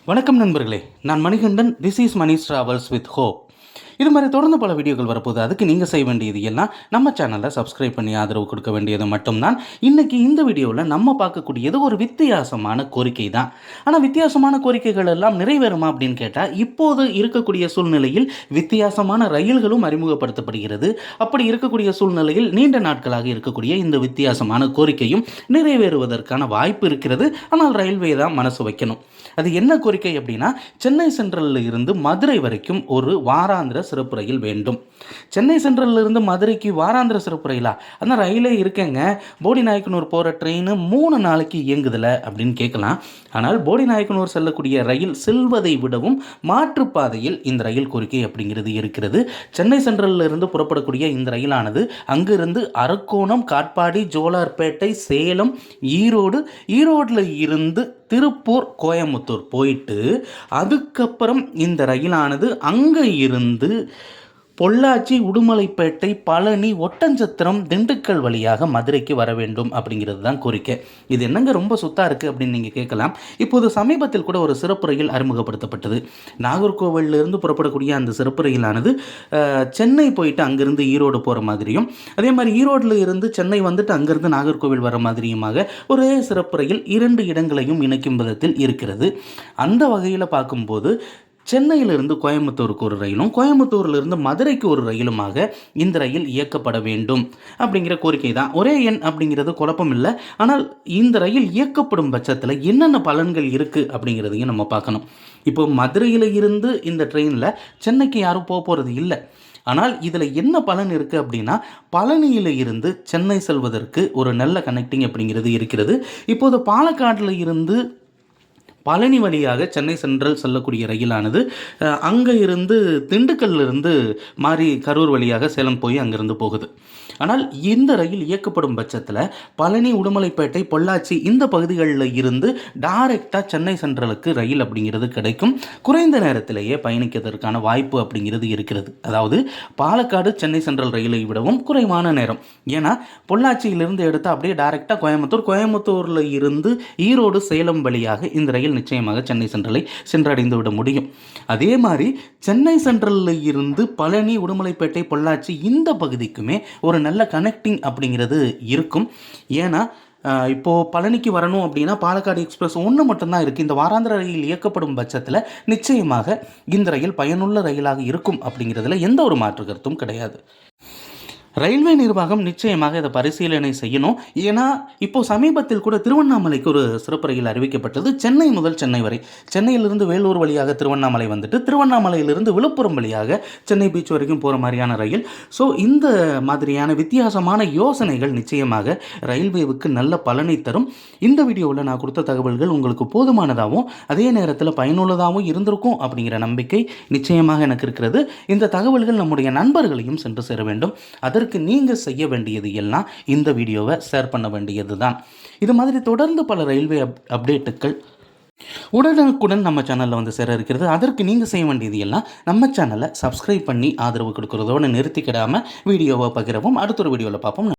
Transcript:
வணக்கம் நண்பர்களே, நான் Manikandan. This is Mani travels with hope. இது மாதிரி தொடர்ந்து பல வீடியோக்கள் வரப்போகுது. அதுக்கு நீங்கள் செய்ய வேண்டியது எல்லாம் நம்ம சேனலை சப்ஸ்கிரைப் பண்ணி ஆதரவு கொடுக்க வேண்டியது மட்டும்தான். இன்றைக்கி இந்த வீடியோவில் நம்ம பார்க்கக்கூடியது ஒரு வித்தியாசமான கோரிக்கை தான். ஆனால் வித்தியாசமான கோரிக்கைகள் எல்லாம் நிறைவேறுமா அப்படின்னு கேட்டால், இப்போது இருக்கக்கூடிய சூழ்நிலையில் வித்தியாசமான ரயில்களும் அறிமுகப்படுத்தப்படுகிறது. அப்படி இருக்கக்கூடிய சூழ்நிலையில் நீண்ட நாட்களாக இருக்கக்கூடிய இந்த வித்தியாசமான கோரிக்கையும் நிறைவேறுவதற்கான வாய்ப்பு இருக்கிறது. ஆனால் ரயில்வே தான் மனசு வைக்கணும். அது என்ன கோரிக்கை அப்படின்னா, சென்னை சென்ட்ரலில் இருந்து மதுரை வரைக்கும் ஒரு வாராந்திர சிறப்பு ரயில் வேண்டும். சென்னை சென்ட்ரலில் இருந்து மதுரைக்கு வாராந்திர சிறப்பு ரயிலா? அந்த ரயிலே இருக்கேங்க, போடி நாயக்கனூர் போகிற ட்ரெயின் 3 நாளைக்கு இயங்குதில்ல அப்படின்னு கேட்கலாம். ஆனால் போடி நாயக்கனூர் செல்லக்கூடிய ரயில் செல்வதை விடவும் மாற்றுப்பாதையில் இந்த ரயில் கோரிக்கை அப்படிங்கிறது இருக்கிறது. சென்னை சென்ட்ரலில் இருந்து புறப்படக்கூடிய இந்த ரயிலானது அங்கிருந்து அரக்கோணம், காட்பாடி, ஜோலார்பேட்டை, சேலம், ஈரோடில் இருந்து திருப்பூர், கோயம்புத்தூர் போயிட்டு அதுக்கப்புறம் இந்த ரயிலானது அங்கே இருந்து பொள்ளாச்சி, உடுமலைப்பேட்டை, பழனி, ஒட்டஞ்சத்திரம், திண்டுக்கல் வழியாக மதுரைக்கு வர வேண்டும் அப்படிங்கிறது தான் கோரிக்கை. இது என்னங்க ரொம்ப சுத்தா இருக்குது அப்படின்னு நீங்கள் கேட்கலாம். இப்போது சமீபத்தில் கூட ஒரு சிறப்பு ரயில் அறிமுகப்படுத்தப்பட்டது. நாகர்கோவிலிருந்து புறப்படக்கூடிய அந்த சிறப்பு ரயிலானது சென்னை போயிட்டு அங்கேருந்து ஈரோடு போகிற மாதிரியும், அதே மாதிரி ஈரோடில் இருந்து சென்னை வந்துட்டு அங்கேருந்து நாகர்கோவில் வர மாதிரியுமாக ஒரே சிறப்பு ரயில் 2 இடங்களையும் இணைக்கும் விதத்தில் இருக்கிறது. அந்த வகையில் பார்க்கும்போது சென்னையிலிருந்து கோயம்புத்தூருக்கு ஒரு ரயிலும், கோயம்புத்தூரிலிருந்து மதுரைக்கு ஒரு ரயிலுமாக இந்த ரயில் இயக்கப்பட வேண்டும் அப்படிங்கிற கோரிக்கை தான். ஒரே எண் அப்படிங்கிறது குழப்பம் இல்லை. ஆனால் இந்த ரயில் இயக்கப்படும் பட்சத்தில் என்னென்ன பலன்கள் இருக்குது அப்படிங்கிறதையும் நம்ம பார்க்கணும். இப்போ மதுரையில் இருந்து இந்த ட்ரெயினில் சென்னைக்கு யாரும் போகிறது இல்லை. ஆனால் இதில் என்ன பலன் இருக்குது அப்படின்னா, பழனியில் இருந்து சென்னை செல்வதற்கு ஒரு நல்ல கனெக்டிங் அப்படிங்கிறது இருக்கிறது. இப்போது பாலக்காட்டில் இருந்து பழனி வழியாக சென்னை சென்ட்ரல் செல்லக்கூடிய ரயிலானது அங்கே இருந்து திண்டுக்கல்லிருந்து மாறி கரூர் வழியாக சேலம் போய் அங்கேருந்து போகுது. ஆனால் இந்த ரயில் இயக்கப்படும் பட்சத்தில் பழனி, உடுமலைப்பேட்டை, பொள்ளாச்சி இந்த பகுதிகளில் இருந்து டைரெக்டாக சென்னை சென்ட்ரலுக்கு ரயில் அப்படிங்கிறது கிடைக்கும். குறைந்த நேரத்திலேயே பயணிக்கிறதுக்கான வாய்ப்பு அப்படிங்கிறது இருக்கிறது. அதாவது பாலக்காடு சென்னை சென்ட்ரல் ரயிலை விடவும் குறைவான நேரம். ஏன்னா பொள்ளாச்சியிலிருந்து எடுத்து அப்படியே டைரெக்டாக கோயம்புத்தூரில் இருந்து ஈரோடு, சேலம் வழியாக இந்த ரயில் நிச்சயமாக சென்னை சென்ட்ரலை சென்றடைந்து விட முடியும். அதே மாதிரி சென்னை சென்ட்ரலில் இருந்து பழனி, உடுமலைப்பேட்டை, பொள்ளாச்சி இந்த பகுதிக்குமே ஒரு நல்ல கனெக்டிங் அப்படிங்கிறது இருக்கும். ஏன்னா இப்போது பழனிக்கு வரணும் அப்படின்னா பாலக்காடு எக்ஸ்பிரஸ் ஒன்று மட்டும்தான் இருக்குது. இந்த வாராந்திர ரயில் இயக்கப்படும் பட்சத்தில் நிச்சயமாக இந்த ரயில் பயனுள்ள ரயிலாக இருக்கும் அப்படிங்கிறதுல எந்த ஒரு மாற்று கருத்தும் கிடையாது. ரயில்வே நிர்வாகம் நிச்சயமாக இதை பரிசீலனை செய்யணும். ஏன்னா இப்போது சமீபத்தில் கூட திருவண்ணாமலைக்கு ஒரு சிறப்பு ரயில் அறிவிக்கப்பட்டது. சென்னை முதல் சென்னை வரை, சென்னையிலிருந்து வேலூர் வழியாக திருவண்ணாமலை வந்துட்டு திருவண்ணாமலையிலிருந்து விழுப்புரம் வழியாக சென்னை பீச் வரைக்கும் போகிற மாதிரியான ரயில். ஸோ இந்த மாதிரியான வித்தியாசமான யோசனைகள் நிச்சயமாக ரயில்வேவுக்கு நல்ல பலனை தரும். இந்த வீடியோவில் நான் கொடுத்த தகவல்கள் உங்களுக்கு போதுமானதாகவும் அதே நேரத்தில் பயனுள்ளதாகவும் இருந்திருக்கும் அப்படிங்கிற நம்பிக்கை நிச்சயமாக எனக்கு இருக்கிறது. இந்த தகவல்கள் நம்முடைய நண்பர்களையும் சென்று சேர வேண்டும். அதற்கு நீங்கள் செய்ய வேண்டியது எல்லாம் இந்த வீடியோவை ஷேர் பண்ண வேண்டியது தான். இது மாதிரி தொடர்ந்து பல ரயில்வே அப்டேட்டுகள் உடனுக்குடன் நம்ம சேனலில் வந்து சேர இருக்கிறது. அதற்கு நீங்கள் செய்ய வேண்டியது எல்லாம் நம்ம சேனலை சப்ஸ்கிரைப் பண்ணி ஆதரவு கொடுக்குறதோடு நிறுத்திக்கிடாமல் வீடியோவை பகிரவும். அடுத்த ஒரு வீடியோவில் பார்ப்போம்.